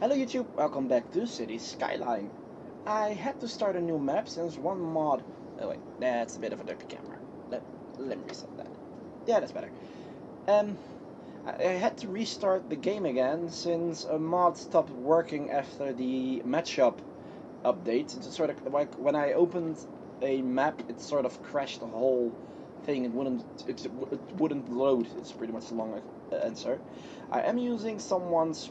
Hello YouTube, welcome back to City Skyline. I had to start a new map since one mod... Oh wait, that's a bit of a dirty camera. Let me reset that. Yeah, that's better. Um, I had to restart the game again since a mod stopped working after the matchup update. It's sort of like when I opened a map, it sort of crashed the whole thing. It wouldn't load. It's pretty much the long answer. I am using someone's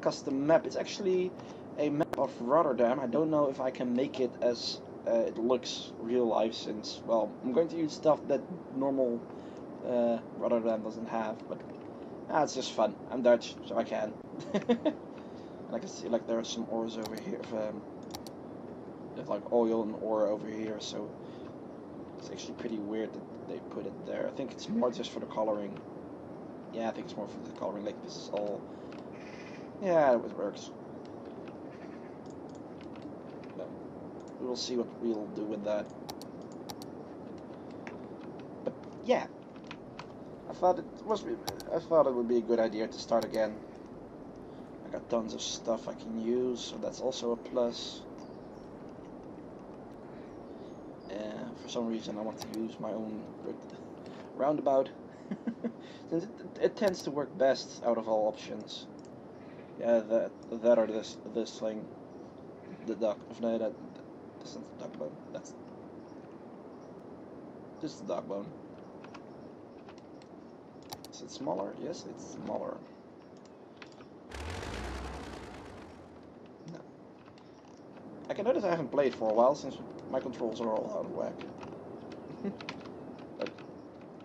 custom map. It's actually a map of Rotterdam. I don't know if I can make it as it looks real life since, well, I'm going to use stuff that normal Rotterdam doesn't have, but it's just fun. I'm Dutch, so I can. And I can see like there are some ores over here. There's like oil and ore over here, so it's actually pretty weird that they put it there. I think it's more just for the coloring. Yeah, I think it's more for the coloring. Like this is all. Yeah, it works. But we will see what we'll do with that. But yeah, I thought it would be a good idea to start again. I got tons of stuff I can use, so that's also a plus. For some reason I want to use my own roundabout. Since it tends to work best out of all options. Yeah, that or this thing. The duck. No, that's not the duck bone. That's just the duck bone. Is it smaller? Yes, it's smaller. No. I can notice I haven't played for a while since my controls are all out of whack.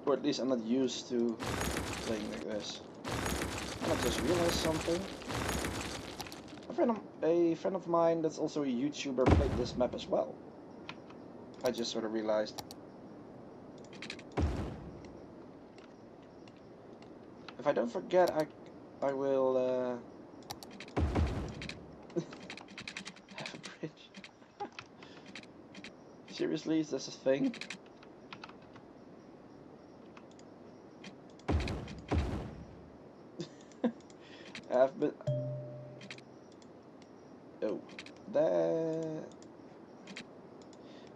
Or at least I'm not used to playing like this. And I just realized something. A friend of mine that's also a YouTuber played this map as well. I just sort of realized. If I don't forget, I will have a bridge. Seriously, is this a thing? I've been. Oh, that.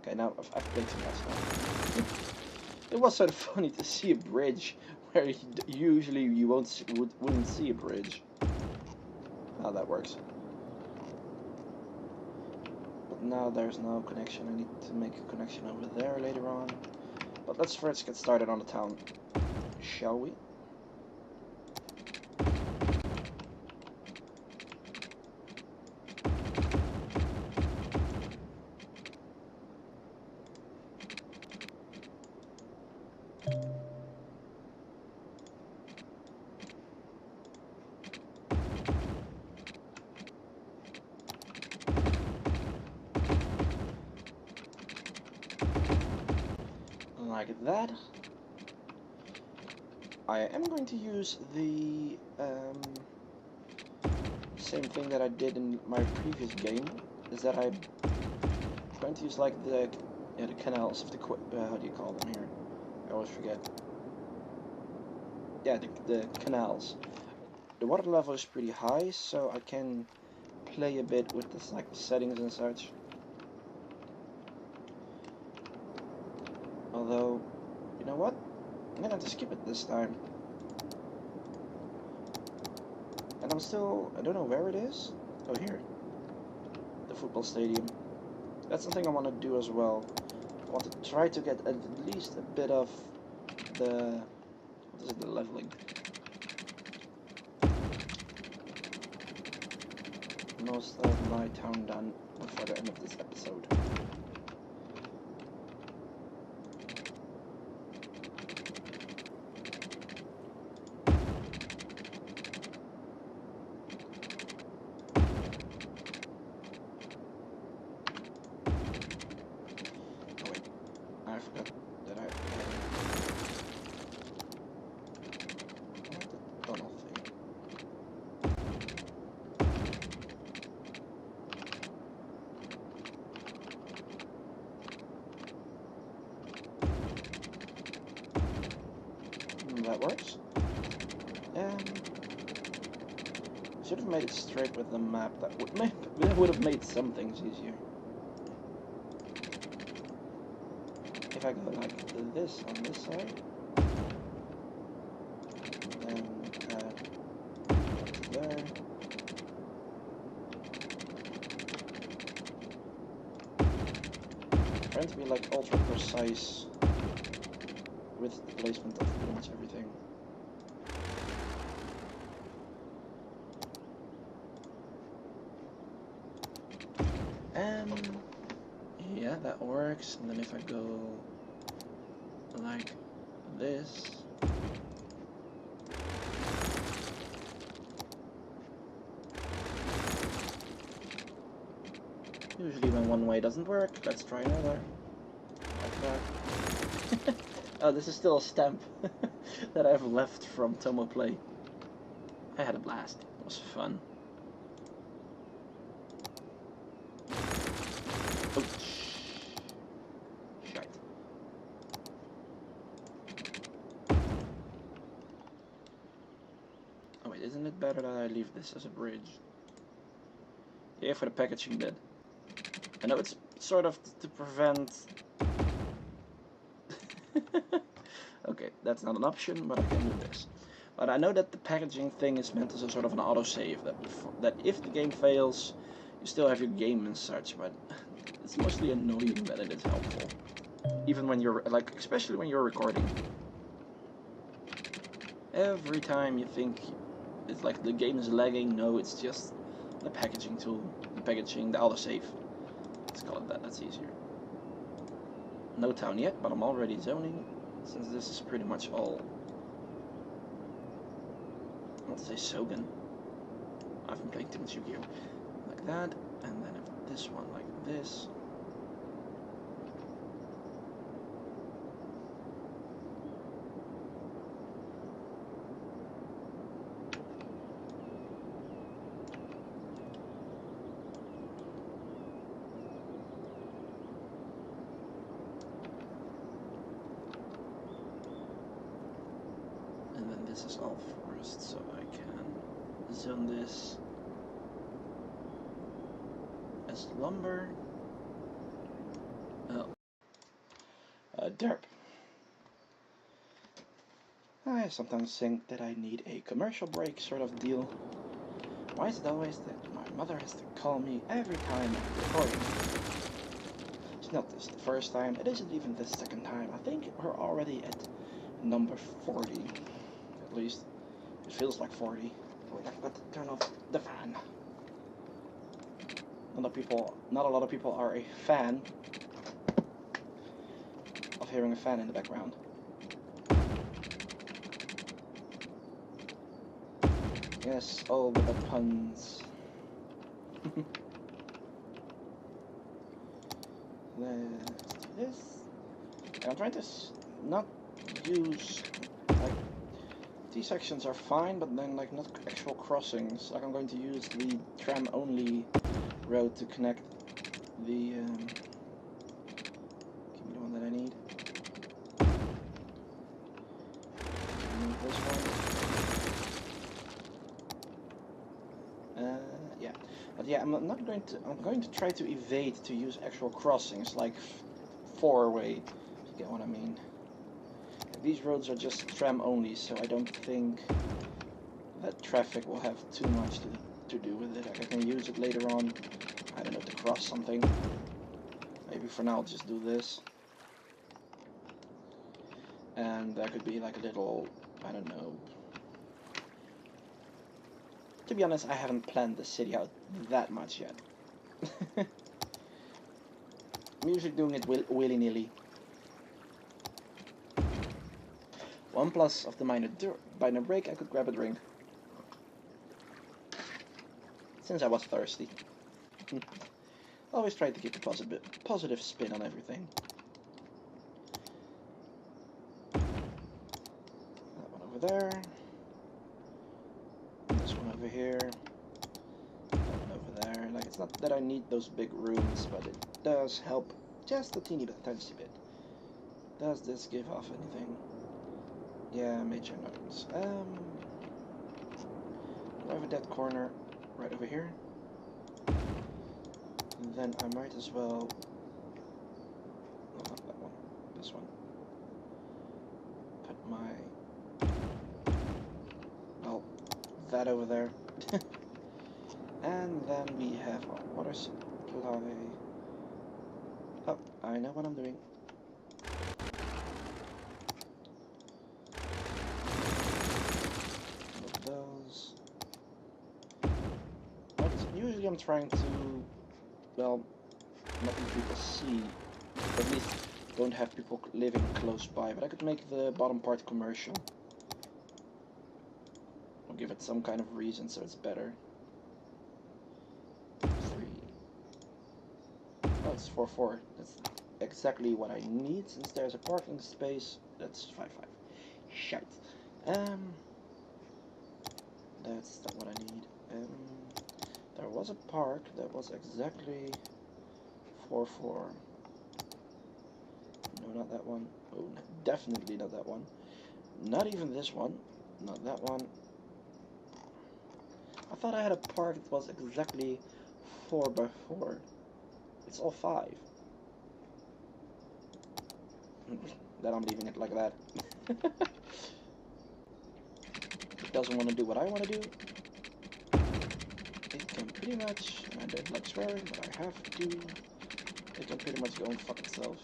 Okay, now I've played too much now. It was sort of funny to see a bridge where usually you wouldn't see a bridge. How that works. But now there's no connection. I need to make a connection over there later on. But let's first get started on the town, shall we? Like that. I am going to use the same thing that I did in my previous game. Is that I'm going to use like the canals of the how do you call them here? I always forget. Yeah, the canals. The water level is pretty high, so I can play a bit with this, like the settings and such. Although, you know what? I'm gonna have to skip it this time. And I don't know where it is. Oh, here. The football stadium. That's something I want to do as well. I want to try to get at least a bit of the, what is it, the leveling. Most of my town done before the end of this episode. I forgot that I the tunnel thing. That works. should have made it straight with the map. That would have made some things easier. If I go like this on this side, then there. Trying to be like ultra precise with the placement of pretty much everything. Yeah, that works. And then if I go like this, usually when one way doesn't work, let's try another. Like that. Oh, this is still a stamp that I've left from Tomo Play. I had a blast. It was fun. Oh, shite. Oh wait, isn't it better that I leave this as a bridge? Yeah, for the packaging bit. I know it's sort of to prevent... Okay, that's not an option, but I can do this. But I know that the packaging thing is meant as a sort of an autosave, that if the game fails, you still have your game and such, but it's mostly annoying that it is helpful. Even when you're, like, especially when you're recording. Every time you think it's like the game is lagging, no, it's just the packaging tool, the autosave. Let's call it that, that's easier. No town yet, but I'm already zoning, since this is pretty much all... I want to say Sogan. I've been playing too much Yu-Gi-Oh! Like that, and then if this one like this. And then this is all forest, so I can zone this as lumber. Oh. Derp. I sometimes think that I need a commercial break sort of deal. Why is it always that my mother has to call me every time I'm recording? It's not this the first time, it isn't even the second time. I think we're already at number 40. At least, it feels like 40. Oh wait, I've got to turn off the fan. Not a lot of people are a fan of hearing a fan in the background. Yes, all with the puns. This. And I'm trying to not use, like, these sections are fine, but then like not actual crossings. Like I'm going to use the tram only road to connect the give me the one that I need. This one. Yeah. But yeah, I'm going to try to evade to use actual crossings, like four-way, if you get what I mean. These roads are just tram only, so I don't think that traffic will have too much to do with it. Like I can use it later on, I don't know, to cross something. Maybe for now I'll just do this. And that could be like a little, I don't know. To be honest, I haven't planned the city out that much yet. I'm usually doing it willy-nilly. One plus of the minor break, I could grab a drink. Since I was thirsty. Always try to keep a positive spin on everything. That one over there. This one over here. That one over there. Like, it's not that I need those big rooms, but it does help just a teeny tiny bit. Does this give off anything? Yeah, major notes. Over that corner, right over here. And then I might as well... No, not that one. This one. Put my... well, that over there. And then we have our water supply. Oh, I know what I'm doing. Move those. But usually I'm trying to, well, not let people see, at least don't have people living close by, but I could make the bottom part commercial. I'll give it some kind of reason so it's better. 3. Oh, it's 4-4. That's exactly what I need, since there's a parking space. That's 5-5. Shite. That's not what I need. There was a park that was exactly 4-4. No, not that one. Oh, definitely not that one. Not even this one. Not that one. I thought I had a park that was exactly 4x4. It's all 5. Then I'm leaving it like that. It doesn't want to do what I want to do. It can pretty much, and I don't like swearing, but I have to. It can pretty much go and fuck itself.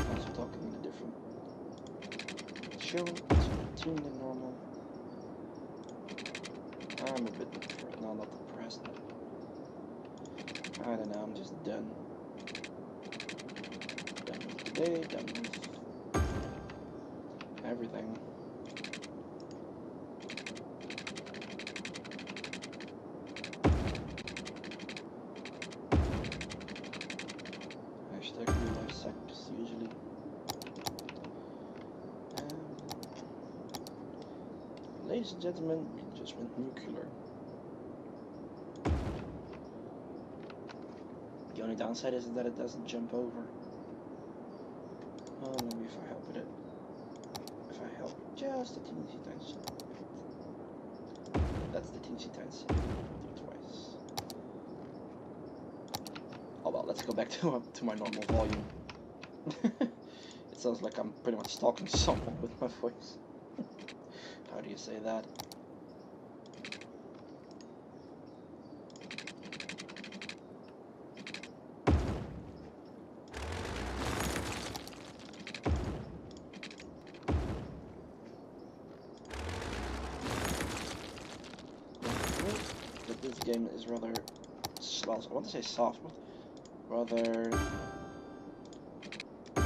Also talking in a different show, tuned than normal. I'm a bit depressed. No, not depressed. I don't know, I'm just done. Done with today, done with everything. Hashtag real life sex, usually. Ladies and gentlemen, we just went nuclear. The only downside is that it doesn't jump over. Oh, maybe if I help with it. If I help just a teensy tiny bit. That's the teensy tiny bit. I'll do it twice. Oh well, let's go back to my normal volume. It sounds like I'm pretty much talking to someone with my voice. How do you say that? But this game is rather, well, I want to say soft, but rather, I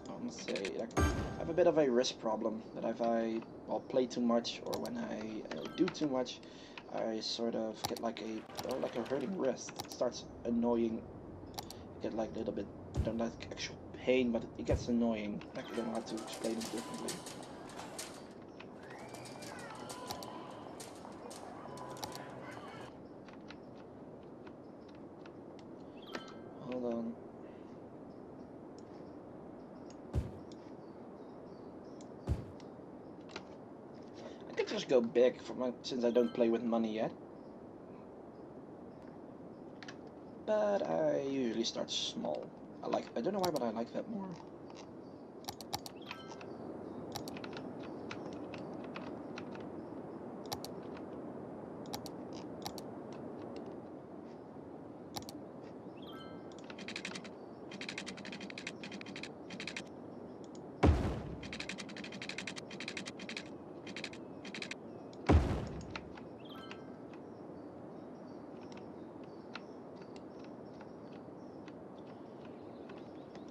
want to say, like, I have a bit of a wrist problem, that if I play too much, or when I do too much, I sort of get like a hurting wrist. It starts annoying. I get like a little bit, don't like actual pain, but it gets annoying. I don't know how to explain it differently. Hold on. I could just go big since I don't play with money yet. But I usually start small. I don't know why, but I like that more.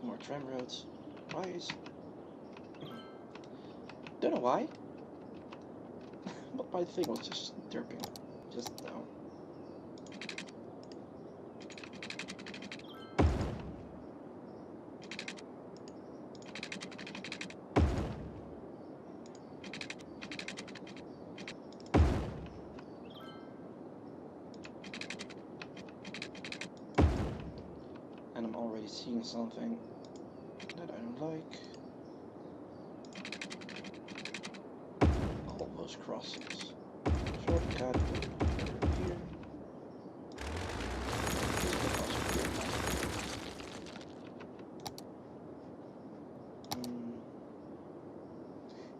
More tram roads. Why is... Don't know why. But my thing was just derping. Just now. And I'm already seeing something that I don't like. All those crossings. Shortcut here.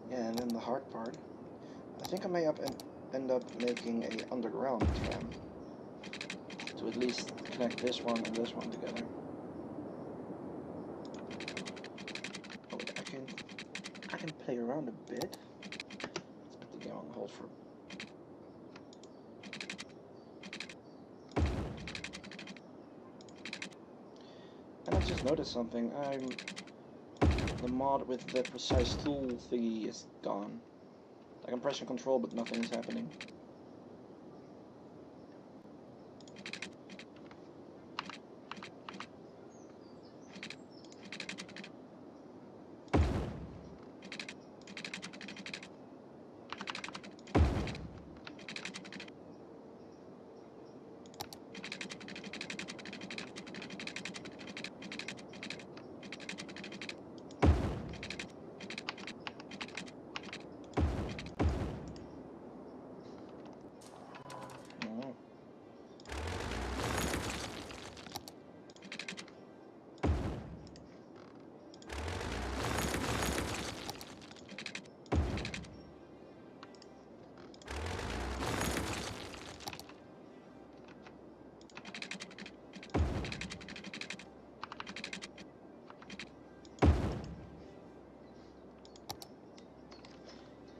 Yeah, and then the hard part. I think I may end up making a underground tram to at least connect this one and this one together. Oh, wait, I can play around a bit. Let's put the game on hold for. And I just noticed something. The mod with the precise tool thingy is gone. Like I'm pressing control, but nothing is happening.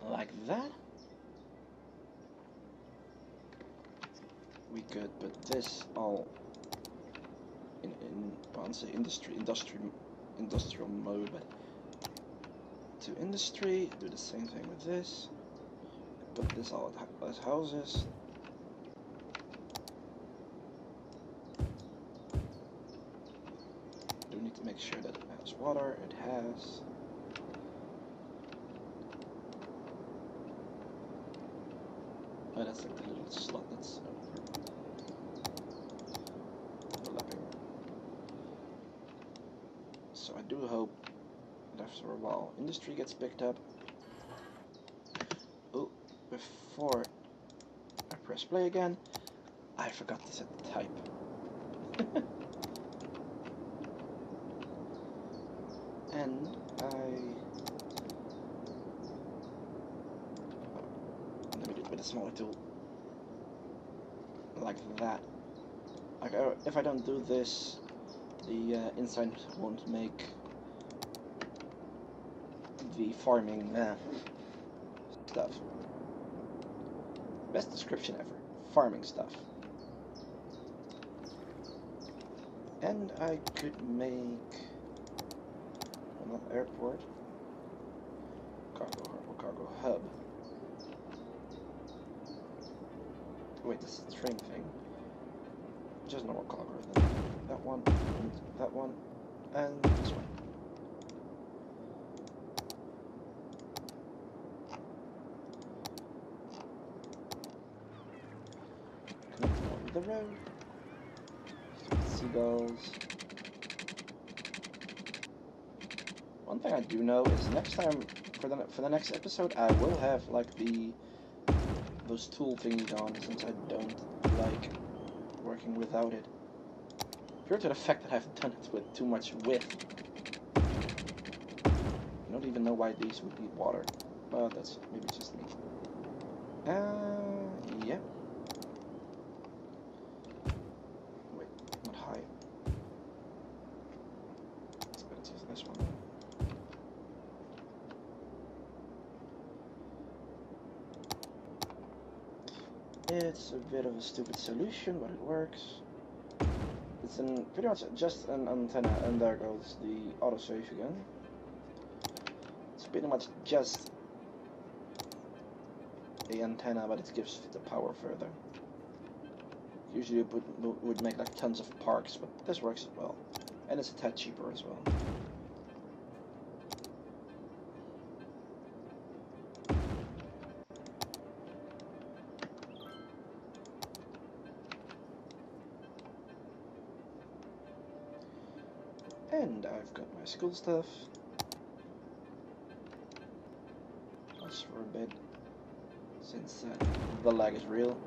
Like that? We could put this all in I won't say industrial mode, but to industry, do the same thing with this. Put this all as houses. Do need to make sure that it has water. It has. Oh, that's like the little slot that's overlapping. So I do hope that after a while industry gets picked up. Oh, before I press play again, I forgot to set the type. And let me do it with a smaller tool. Like that. Like, if I don't do this, the inside won't make the farming stuff. Best description ever. Farming stuff. And I could make an airport, cargo hub. Wait, this is the train thing. Just normal cargo. Then that one, and that one, and this one. Connect that with the road. Seagulls. One thing I do know is next time for the next episode I will have like those tool thingies on, since I don't like working without it. Pure to the fact that I've done it with too much width. I don't even know why these would need water. But that's maybe just me. Yeah. Wait, not high. Let's use this one. It's a bit of a stupid solution, but it works. It's pretty much just an antenna, and there goes the autosave again. It's pretty much just the antenna, but it gives the power further. Usually it would make like tons of parks, but this works as well. And it's a tad cheaper as well. And I've got my school stuff. Just for a bit, since the lag is real.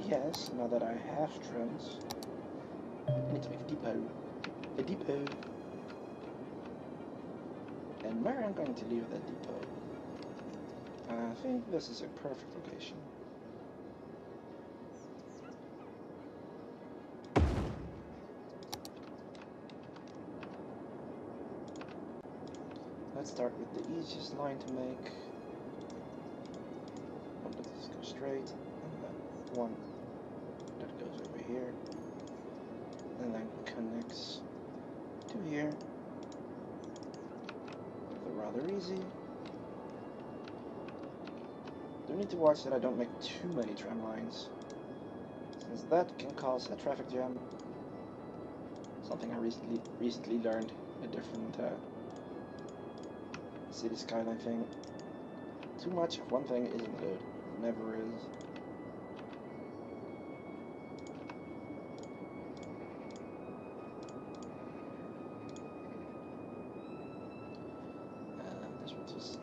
Yes, now that I have trams, I need to make a depot. A depot. And where I'm going to leave that depot? I think this is a perfect location. Let's start with the easiest line to make. One that just goes straight, and then one that goes over here, and then connects to here. They're rather easy. Do need to watch that I don't make too many tram lines, since that can cause a traffic jam. Something I recently learned in a different city skyline thing. Too much of one thing isn't good. It never is. This one's just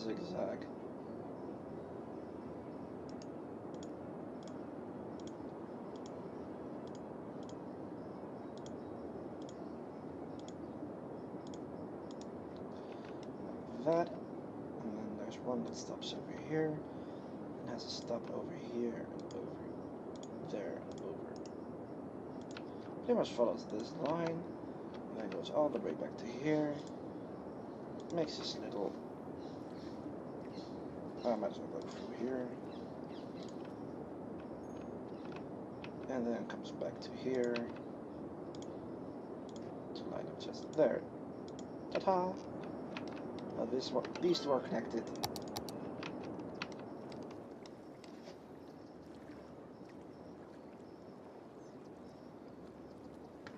zigzag. That, and then there's one that stops over here and has a stop over here and over there and over. Pretty much follows this line and then goes all the way back to here. Makes this little. I might as well go through here and then comes back to here to line up just there. Ta-ta! These two are connected.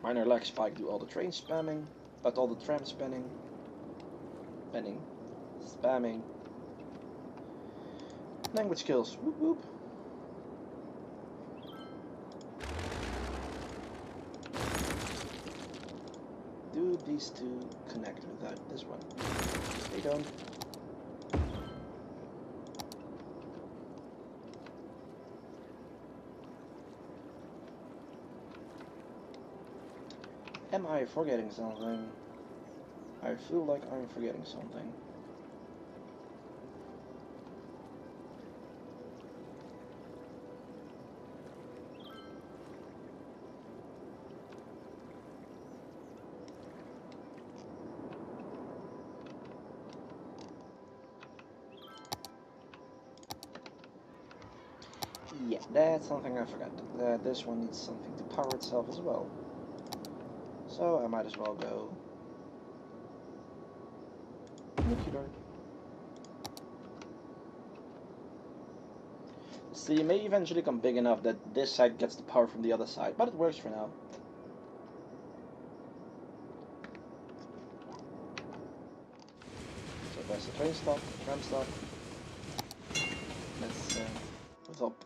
Minor lag spike do all the train spamming, but all the tram spamming. Language skills. Whoop whoop. Do these two connect without this one? They don't. Am I forgetting something? I feel like I'm forgetting something. Yeah, that's something I forgot. This one needs something to power itself as well. So I might as well go nuclear. The city may eventually become big enough that this side gets the power from the other side, but it works for now. So there's the train stop, tram stop. Let's,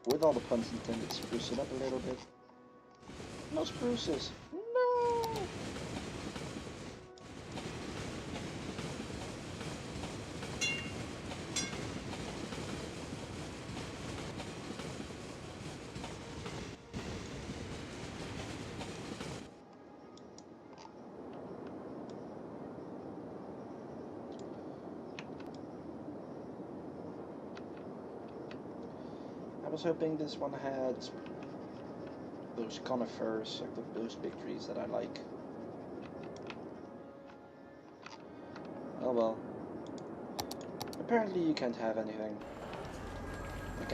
with all the puns intended, spruce it up a little bit. No spruces! No! I was hoping this one had those conifers, like those big trees that I like. Oh well. Apparently you can't have anything. You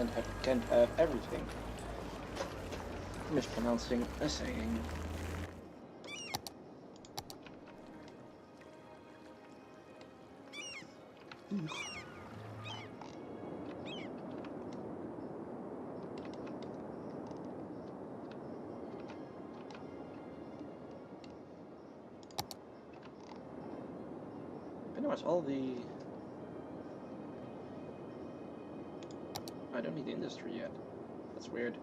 can't have everything. Mispronouncing a saying. pretty much all the... I don't need the industry yet. That's weird.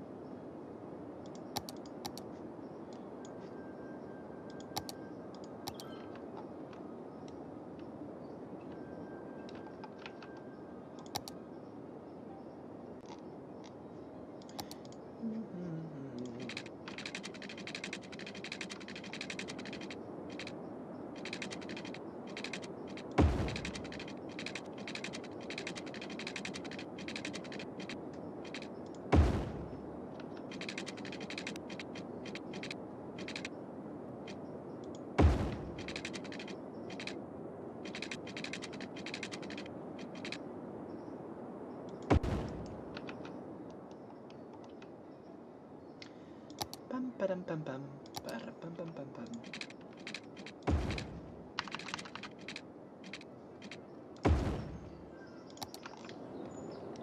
Bum ba-dum bum bum ba-dum bum bum bum bum.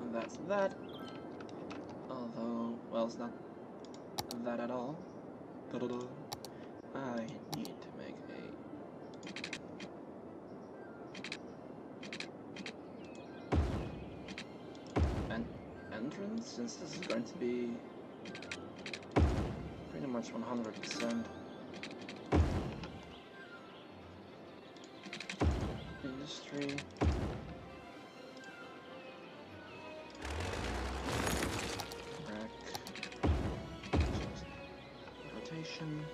And that's that. Although, well, it's not that at all. Da-da-da. I need to make an entrance, since this is going to be pretty much 100% industry. Rotation.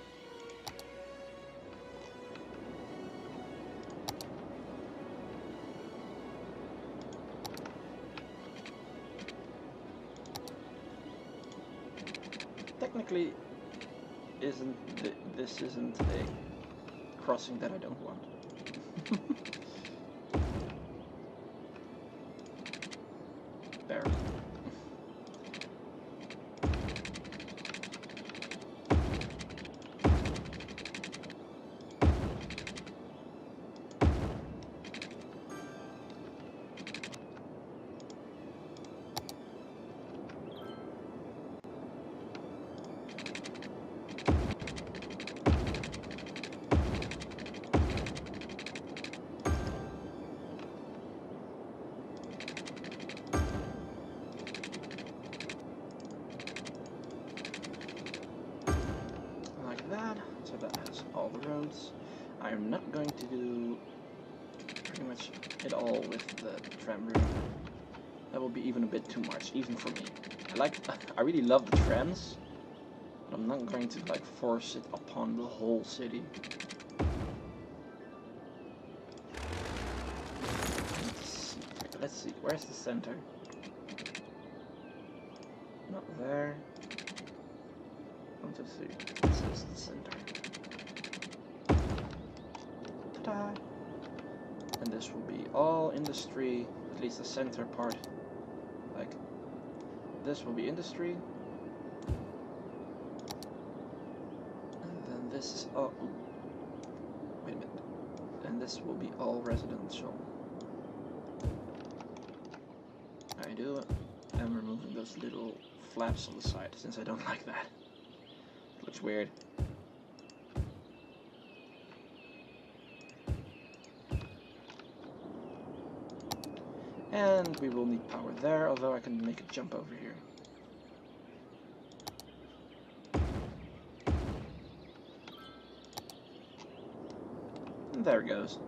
Technically, this isn't a crossing that I don't want. Barely. That, so that has all the roads. I am not going to do pretty much it all with the tram route. That will be even a bit too much, even for me. I really love the trams, but I'm not going to like force it upon the whole city. Let's see, where's the center? Not there. 1, 2, 3. This is the center. Ta-da! And this will be all industry, at least the center part. Like, this will be industry. And then this is all... Ooh, wait a minute. And this will be all residential. I do. I'm removing those little flaps on the side, since I don't like that. Looks weird. And we will need power there, although I can make a jump over here. And there it goes.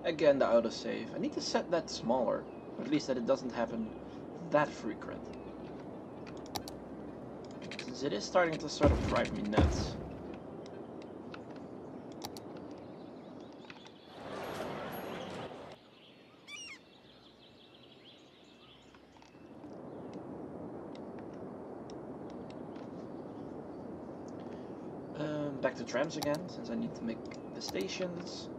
Again, the autosave. I need to set that smaller, or at least that it doesn't happen that frequent. Since it is starting to sort of drive me nuts. Back to trams again, since I need to make the stations.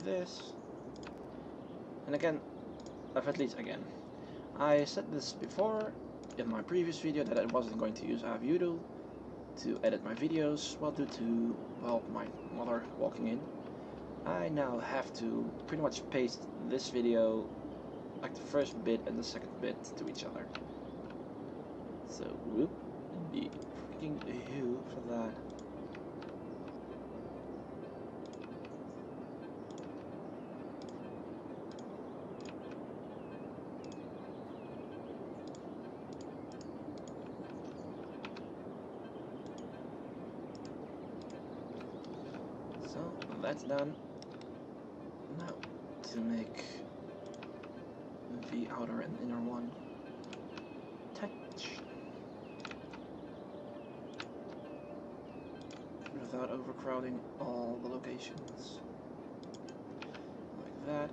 this. And again, at least again, I said this before in my previous video that I wasn't going to use Aviudo to edit my videos, well, due to, well, my mother walking in. I now have to pretty much paste this video, like the first bit and the second bit, to each other. So, whoop, the freaking who for that. So, that's done. Now, to make the outer and inner one touch without overcrowding all the locations. Like that.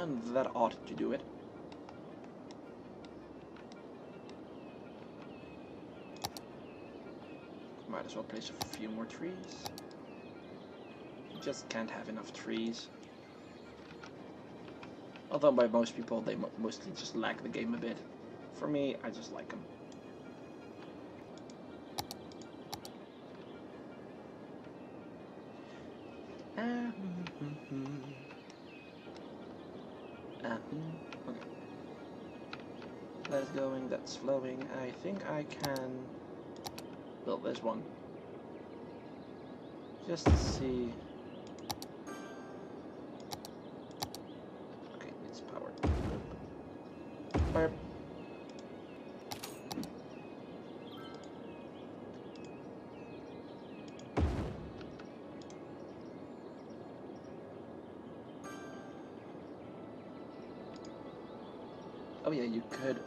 And that ought to do it. Might as well place a few more trees. You just can't have enough trees. Although by most people they mostly just lag the game a bit. For me, I just like them. Okay. That's going, that's flowing. I think I can build this one. Just to see. Okay, it's powered. Burp. Oh yeah, you could.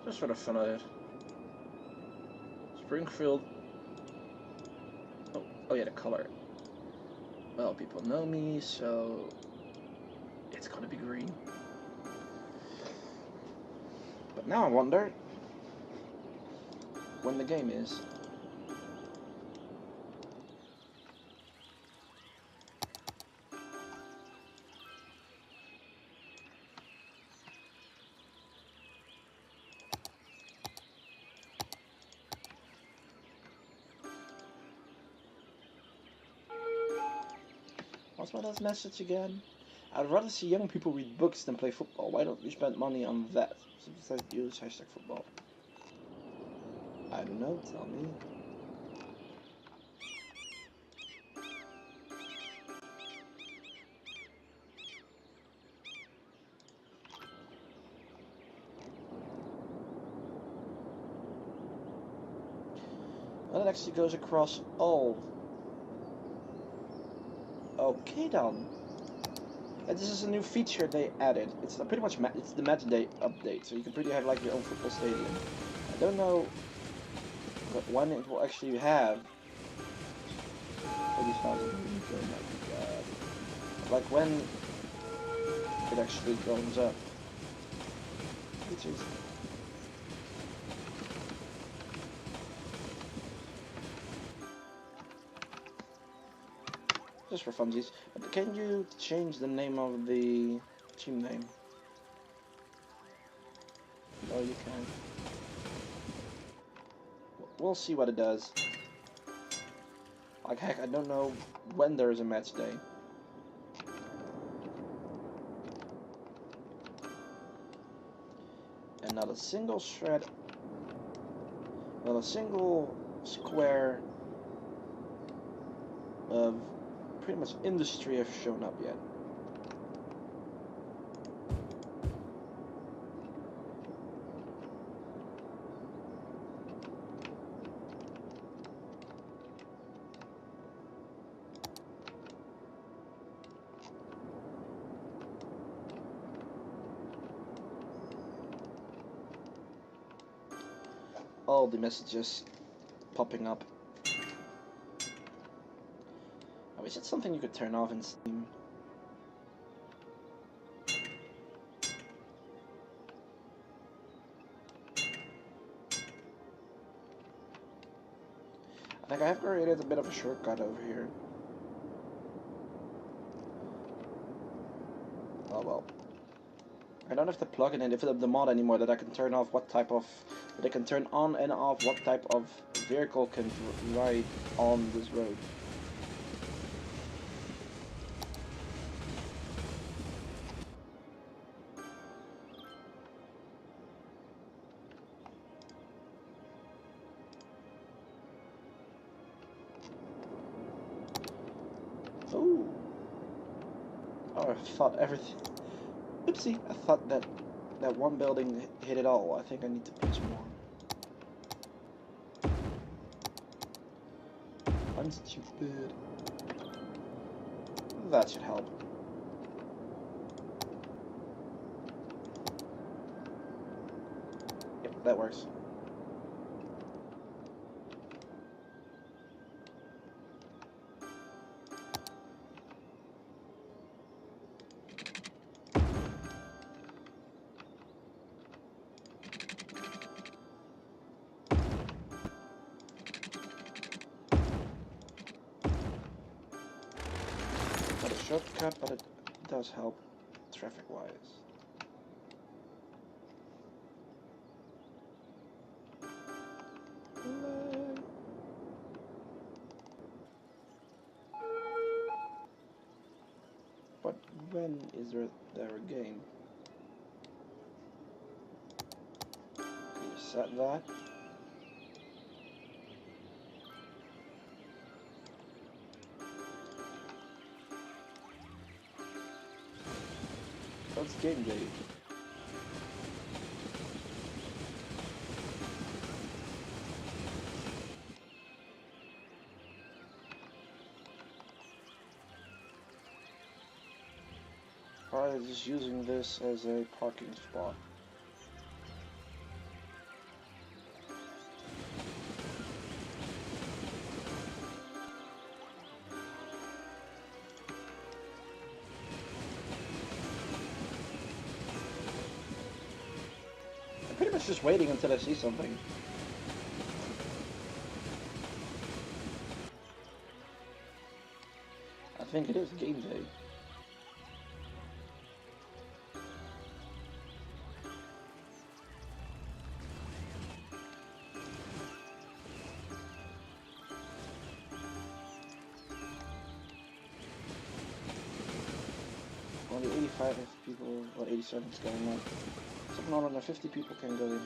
Just for the fun of it. Springfield. Oh yeah, the color. Well, people know me, so it's gonna be green. But now I wonder when the game is. What's my last message again? I'd rather see young people read books than play football. Why don't we spend money on that? Besides use #football. I don't know, tell me. Well, it actually goes across all. Okay then. And this is a new feature they added. It's pretty much it's the match day update, so you can pretty have like your own football stadium. I don't know when it will actually have. Oh, my God. Like when it actually goes up. Which is just for funsies. But can you change the name of the team name? Oh, you can. We'll see what it does. Like heck, I don't know when there is a match day. And not a single shred, not a single square of pretty much industry have shown up yet. all the messages popping up. Oh, is it something you could turn off in Steam? I think I have created a bit of a shortcut over here. Oh well. I don't have the plugin and the mod anymore that I can turn off what type of... that I can turn on and off what type of vehicle can ride on this road. Ooh. Oh, I thought everything... Oopsie, I thought that one building hit it all. I think I need to punch more. I'm stupid. That should help. Yep, that works. Not a shortcut, but it does help traffic-wise. But when is there a game? Can you set that? That's game day. Probably just using this as a parking spot. I'm pretty much just waiting until I see something. I think it is game day. Only 85 people, or 87 is going on. Something more than 50 people can go in here.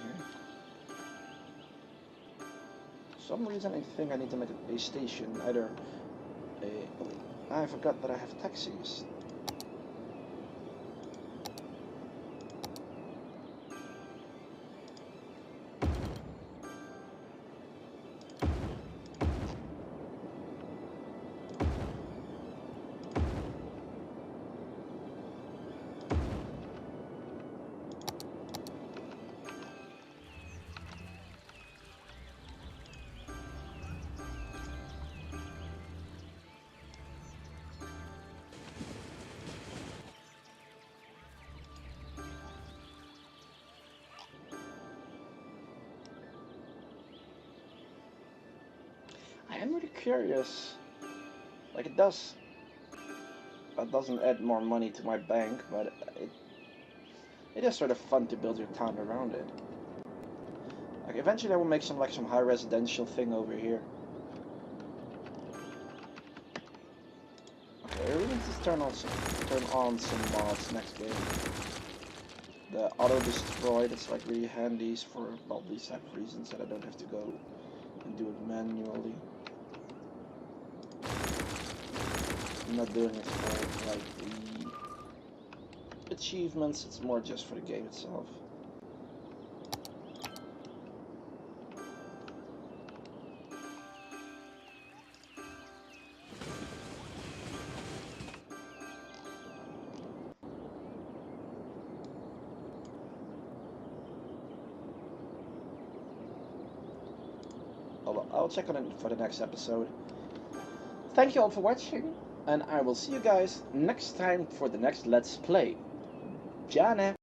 For some reason I think I need to make a station, either a... Oh, I forgot that I have taxis. I am really curious. Like it doesn't add more money to my bank, but it is sort of fun to build your town around it. Like eventually I will make some high residential thing over here. Okay, I really need to turn on some mods next game. The auto destroy, that's like really handy for all these type of reasons that I don't have to go and do it manually. I'm not doing it for like the achievements, it's more just for the game itself. I'll check on it for the next episode. Thank you all for watching, and I will see you guys next time for the next Let's Play. Ciao!